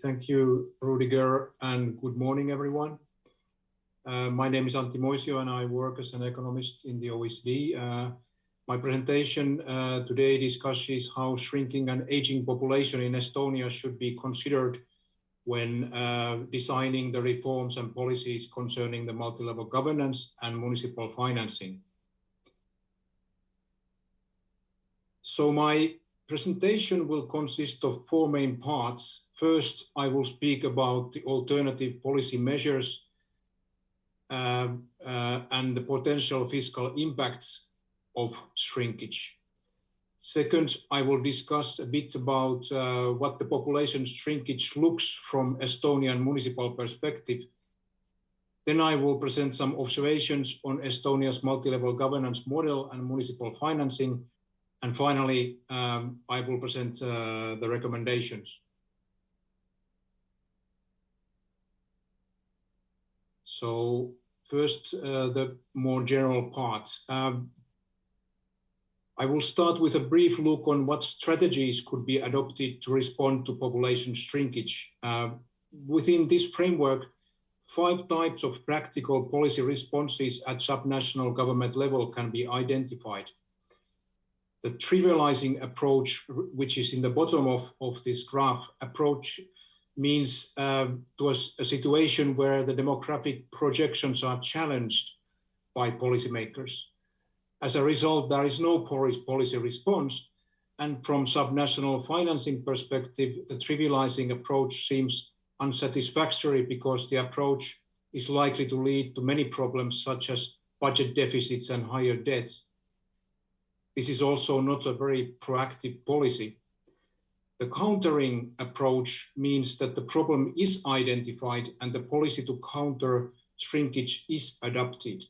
Thank you, Rudiger, and good morning, everyone. My name is Antti Moisio, and I work as an economist in the OECD. My presentation today discusses how shrinking and aging population in Estonia should be considered when designing the reforms and policies concerning the multi-level governance and municipal financing. So my presentation will consist of four main parts. First, I will speak about the alternative policy measures and the potential fiscal impacts of shrinkage. Second, I will discuss a bit about what the population shrinkage looks from Estonian municipal perspective. Then I will present some observations on Estonia's multi-level governance model and municipal financing. And finally, I will present the recommendations. So first, the more general part. I will start with a brief look on what strategies could be adopted to respond to population shrinkage. Within this framework, 5 types of practical policy responses at subnational government level can be identified. The trivializing approach, which is in the bottom of this graph, approach means to a situation where the demographic projections are challenged by policymakers. As a result, there is no policy response, and from subnational financing perspective, the trivializing approach seems unsatisfactory because the approach is likely to lead to many problems such as budget deficits and higher debts. This is also not a very proactive policy. The countering approach means that the problem is identified and the policy to counter shrinkage is adopted.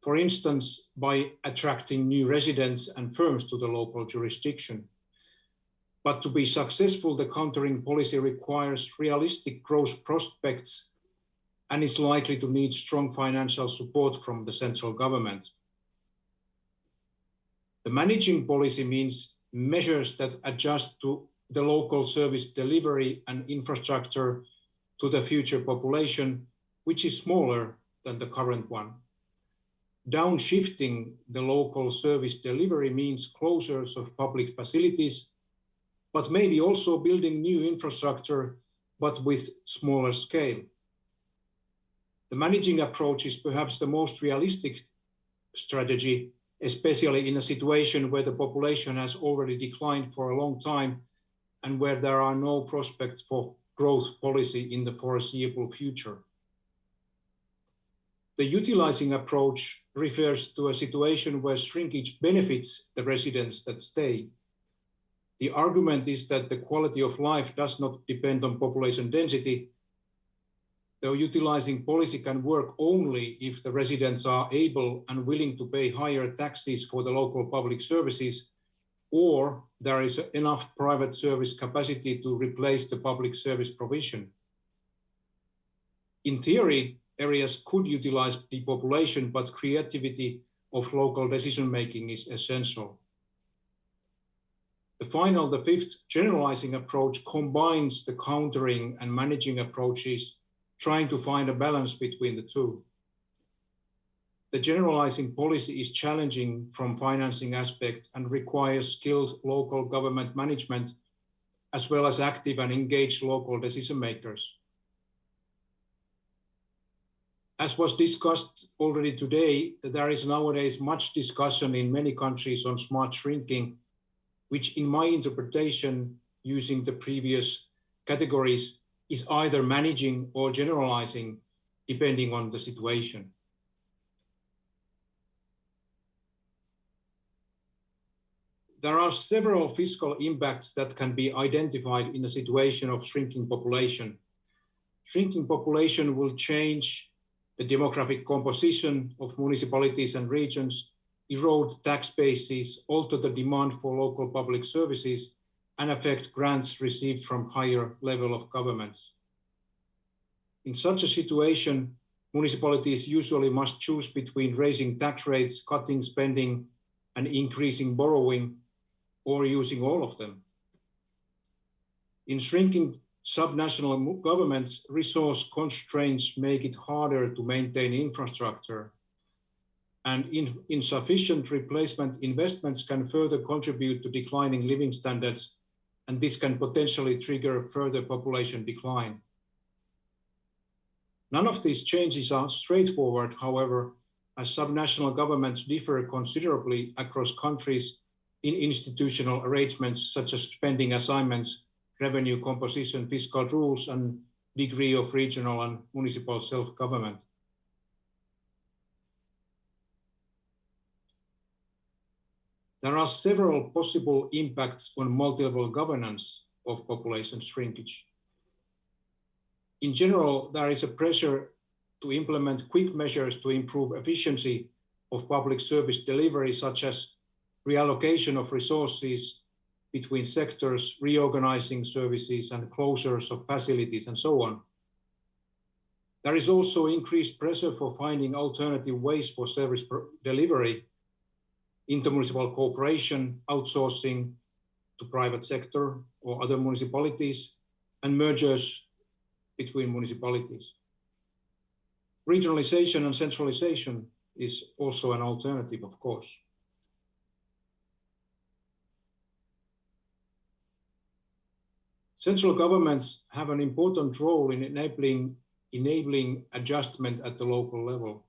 For instance, by attracting new residents and firms to the local jurisdiction. But to be successful, the countering policy requires realistic growth prospects and is likely to need strong financial support from the central government. The managing policy means measures that adjust to the local service delivery and infrastructure to the future population, which is smaller than the current one. Downshifting the local service delivery means closures of public facilities, but maybe also building new infrastructure, but with smaller scale. The managing approach is perhaps the most realistic strategy, especially in a situation where the population has already declined for a long time and where there are no prospects for growth policy in the foreseeable future. The utilizing approach refers to a situation where shrinkage benefits the residents that stay. The argument is that the quality of life does not depend on population density. The utilizing policy can work only if the residents are able and willing to pay higher taxes for the local public services, or there is enough private service capacity to replace the public service provision. In theory, areas could utilize depopulation, but creativity of local decision-making is essential. The fifth generalizing approach combines the countering and managing approaches, trying to find a balance between the two. The generalizing policy is challenging from financing aspect and requires skilled local government management, as well as active and engaged local decision makers. As was discussed already today, there is nowadays much discussion in many countries on smart shrinking, which in my interpretation, using the previous categories, is either managing or generalizing, depending on the situation. There are several fiscal impacts that can be identified in a situation of shrinking population. Shrinking population will change the demographic composition of municipalities and regions, erode tax bases, alter the demand for local public services, and affect grants received from higher level of governments. In such a situation, municipalities usually must choose between raising tax rates, cutting spending, and increasing borrowing, or using all of them. In shrinking Subnational governments' resource constraints make it harder to maintain infrastructure, and insufficient replacement investments can further contribute to declining living standards, and this can potentially trigger further population decline. None of these changes are straightforward, however, as subnational governments differ considerably across countries in institutional arrangements such as spending assignments, revenue composition, fiscal rules, and degree of regional and municipal self-government. There are several possible impacts on multi-level governance of population shrinkage. In general, there is a pressure to implement quick measures to improve efficiency of public service delivery, such as reallocation of resources between sectors, reorganizing services, and closures of facilities, and so on. There is also increased pressure for finding alternative ways for service delivery, intermunicipal cooperation, outsourcing to private sector or other municipalities, and mergers between municipalities. Regionalization and centralization is also an alternative, of course. Central governments have an important role in enabling adjustment at the local level.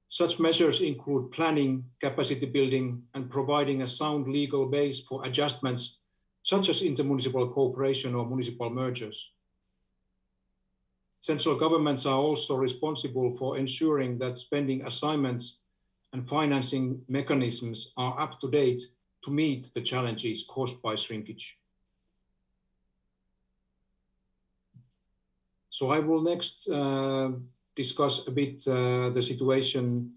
Such measures include planning, capacity building, and providing a sound legal base for adjustments, such as intermunicipal cooperation or municipal mergers. Central governments are also responsible for ensuring that spending assignments and financing mechanisms are up to date to meet the challenges caused by shrinkage. So I will next discuss a bit the situation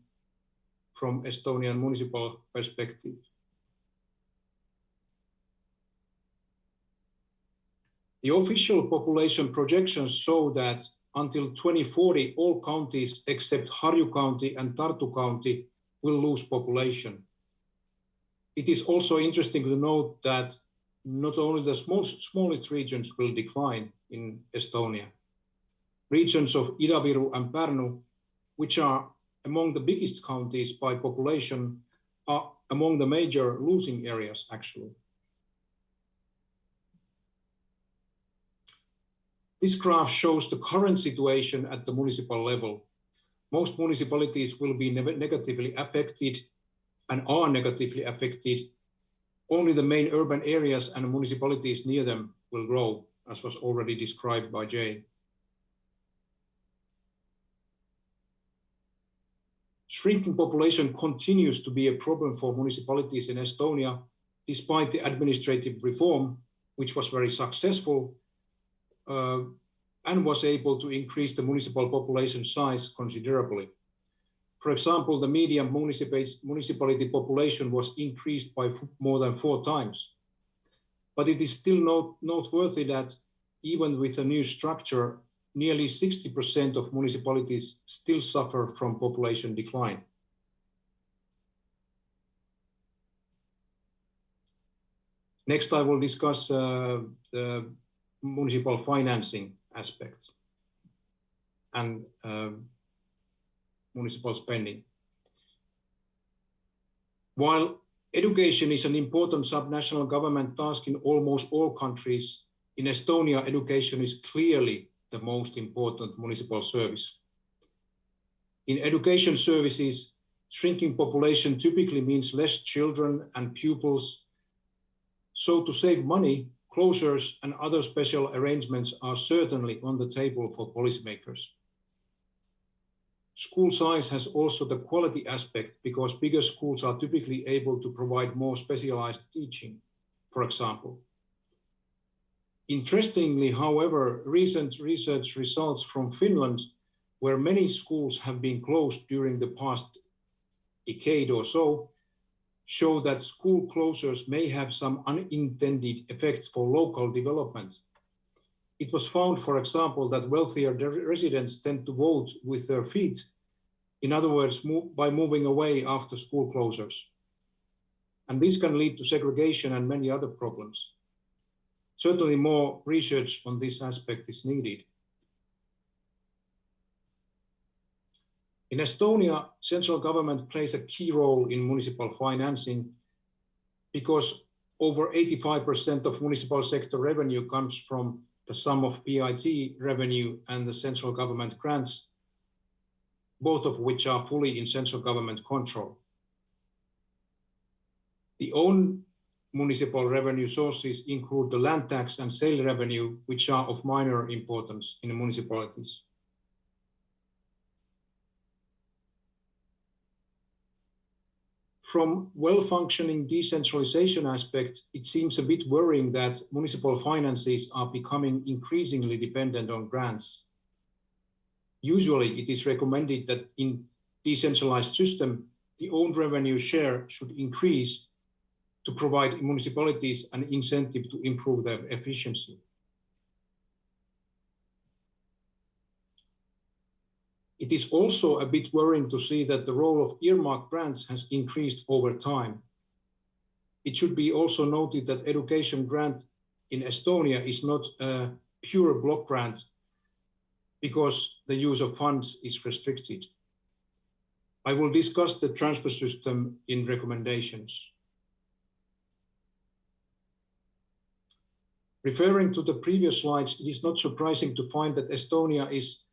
from Estonian municipal perspective. The official population projections show that until 2040, all counties except Harju County and Tartu County will lose population. It is also interesting to note that not only the smallest regions will decline in Estonia. Regions of Ida-Viru and Pärnu, which are among the biggest counties by population, are among the major losing areas, actually. This graph shows the current situation at the municipal level. Most municipalities will be negatively affected and are negatively affected. Only the main urban areas and municipalities near them will grow, as was already described by Jay. Shrinking population continues to be a problem for municipalities in Estonia, despite the administrative reform, which was very successful and was able to increase the municipal population size considerably. For example, the median municipality population was increased by more than 4 times. But it is still noteworthy that even with the new structure, nearly 60% of municipalities still suffer from population decline. Next, I will discuss the municipal financing aspects and municipal spending. While education is an important subnational government task in almost all countries, in Estonia, education is clearly the most important municipal service. In education services, shrinking population typically means less children and pupils. So to save money, closures and other special arrangements are certainly on the table for policymakers. School size has also the quality aspect because bigger schools are typically able to provide more specialized teaching, for example. Interestingly, however, recent research results from Finland, where many schools have been closed during the past decade or so, show that school closures may have some unintended effects for local development. It was found, for example, that wealthier residents tend to vote with their feet, in other words, by moving away after school closures. And this can lead to segregation and many other problems. Certainly more research on this aspect is needed. In Estonia, central government plays a key role in municipal financing because over 85% of municipal sector revenue comes from the sum of PIT revenue and the central government grants, both of which are fully in central government control. The own municipal revenue sources include the land tax and sale revenue, which are of minor importance in the municipalities. From well-functioning decentralization aspects, it seems a bit worrying that municipal finances are becoming increasingly dependent on grants. Usually, it is recommended that in decentralized system, the owned revenue share should increase to provide municipalities an incentive to improve their efficiency. It is also a bit worrying to see that the role of earmark grants has increased over time. It should be also noted that education grant in Estonia is not a pure block grant because the use of funds is restricted. I will discuss the transfer system in recommendations. Referring to the previous slides, it is not surprising to find that Estonia is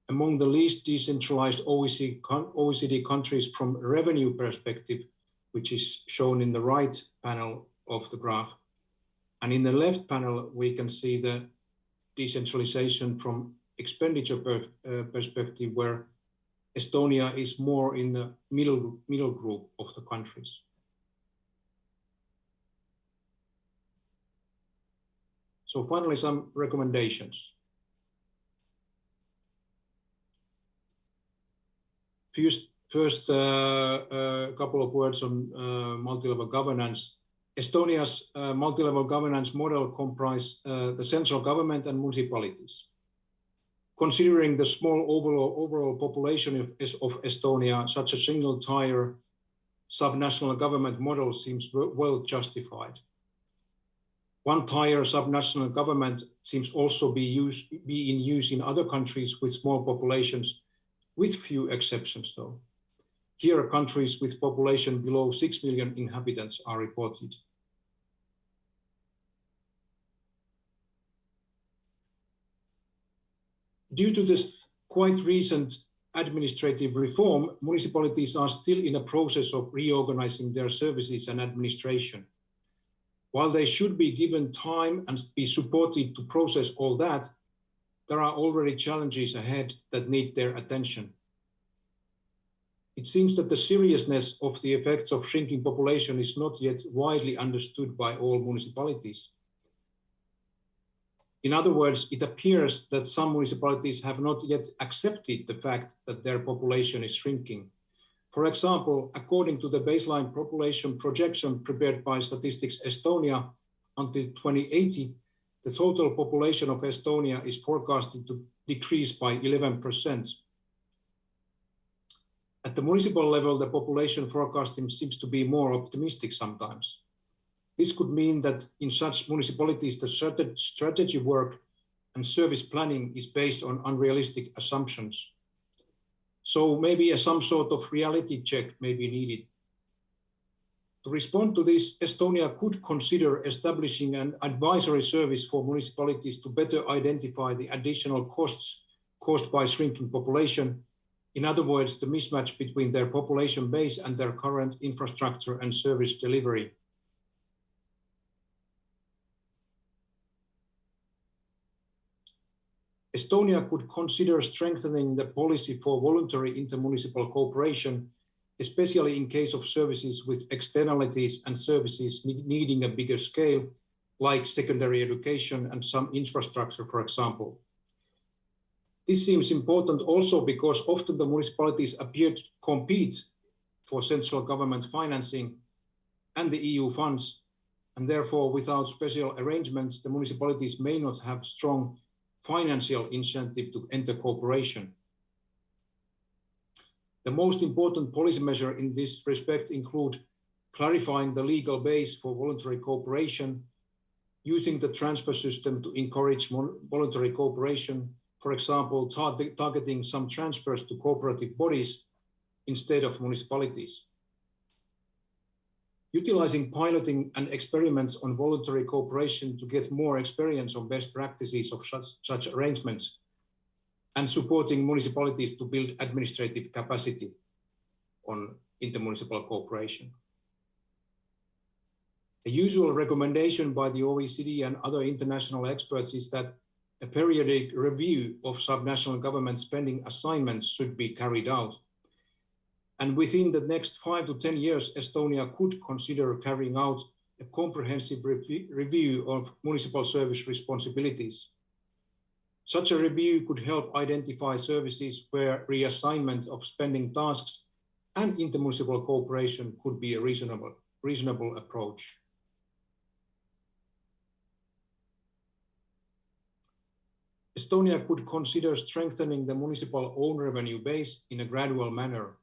among the least decentralized OECD countries from a revenue perspective, which is shown in the right panel of the graph. And in the left panel, we can see the decentralization from expenditure perspective, where Estonia is more in the middle group of the countries. So finally, some recommendations. First, couple of words on multi-level governance. Estonia's multi-level governance model comprises the central government and municipalities. Considering the small overall population of Estonia, such a single-tier subnational government model seems well justified. One-tier subnational government seems also be in use in other countries with small populations, with few exceptions though. Here, countries with population below 6 million inhabitants are reported. Due to this quite recent administrative reform, municipalities are still in a process of reorganizing their services and administration. While they should be given time and be supported to process all that, there are already challenges ahead that need their attention. It seems that the seriousness of the effects of shrinking population is not yet widely understood by all municipalities. In other words, it appears that some municipalities have not yet accepted the fact that their population is shrinking. For example, according to the baseline population projection prepared by Statistics Estonia until 2080, the total population of Estonia is forecasted to decrease by 11%. At the municipal level, the population forecasting seems to be more optimistic sometimes. This could mean that in such municipalities, the strategy work and service planning is based on unrealistic assumptions. So maybe some sort of reality check may be needed. To respond to this, Estonia could consider establishing an advisory service for municipalities to better identify the additional costs caused by shrinking population. In other words, the mismatch between their population base and their current infrastructure and service delivery. Estonia could consider strengthening the policy for voluntary intermunicipal cooperation, especially in case of services with externalities and services needing a bigger scale, like secondary education and some infrastructure, for example. This seems important also because often the municipalities appear to compete for central government financing and the EU funds, and therefore without special arrangements, the municipalities may not have strong financial incentive to enter cooperation. The most important policy measure in this respect include clarifying the legal base for voluntary cooperation, using the transfer system to encourage voluntary cooperation, for example, targeting some transfers to cooperative bodies instead of municipalities. Utilizing piloting and experiments on voluntary cooperation to get more experience on best practices of such arrangements, and supporting municipalities to build administrative capacity on intermunicipal cooperation. A usual recommendation by the OECD and other international experts is that a periodic review of subnational government spending assignments should be carried out. And within the next 5 to 10 years, Estonia could consider carrying out a comprehensive review of municipal service responsibilities. Such a review could help identify services where reassignment of spending tasks and intermunicipal cooperation could be a reasonable approach. Estonia could consider strengthening the municipal own revenue base in a gradual manner.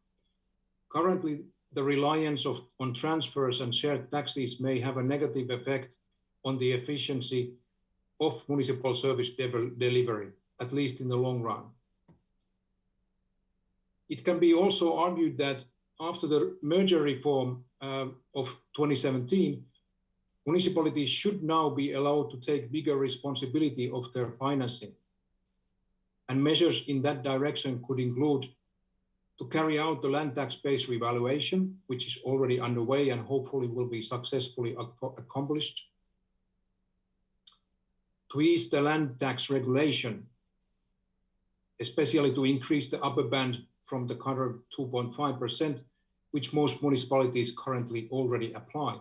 Currently, the reliance on transfers and shared taxes may have a negative effect on the efficiency of municipal service delivery, at least in the long run. It can be also argued that after the merger reform of 2017, municipalities should now be allowed to take bigger responsibility of their financing. And measures in that direction could include to carry out the land tax base revaluation, which is already underway and hopefully will be successfully accomplished. To ease the land tax regulation, especially to increase the upper band from the current 2.5%, which most municipalities currently already apply.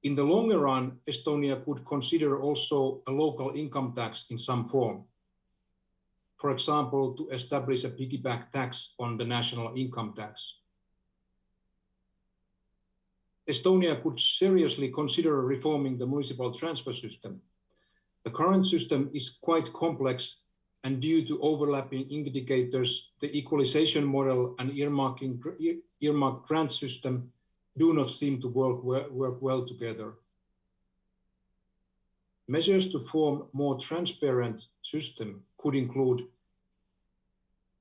In the longer run, Estonia could consider also a local income tax in some form. For example, to establish a piggyback tax on the national income tax. Estonia could seriously consider reforming the municipal transfer system. The current system is quite complex, and due to overlapping indicators, the equalization model and earmarked grant system do not seem to work well together. Measures to form a more transparent system could include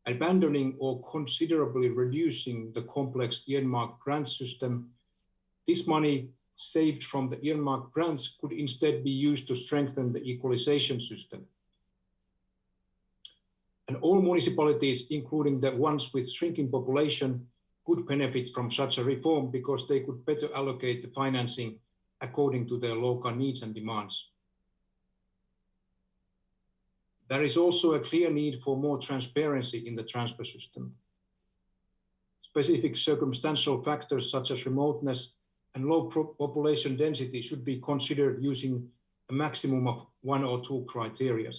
abandoning or considerably reducing the complex earmarked grant system. This money saved from the earmarked grants could instead be used to strengthen the equalization system. And all municipalities, including the ones with shrinking population, could benefit from such a reform because they could better allocate the financing according to their local needs and demands. There is also a clear need for more transparency in the transfer system. Specific circumstantial factors such as remoteness and low population density should be considered using a maximum of 1 or 2 criteria.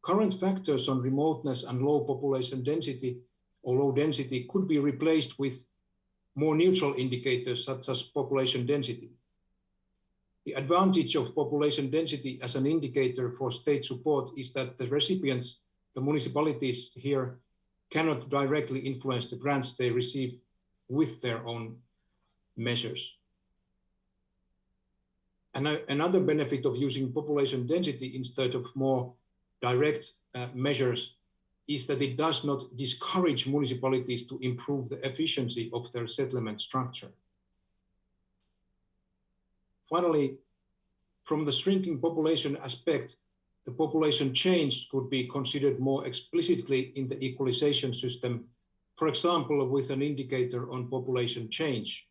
Current factors on remoteness and low population density or low density could be replaced with more neutral indicators such as population density. The advantage of population density as an indicator for state support is that the recipients, the municipalities here, cannot directly influence the grants they receive with their own measures. And another benefit of using population density instead of more direct measures is that it does not discourage municipalities to improve the efficiency of their settlement structure. Finally, from the shrinking population aspect, the population change could be considered more explicitly in the equalization system, for example, with an indicator on population change.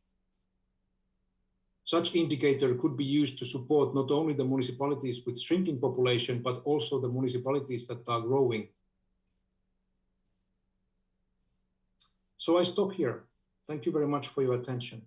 Such indicator could be used to support not only the municipalities with shrinking population, but also the municipalities that are growing. So I stop here. Thank you very much for your attention.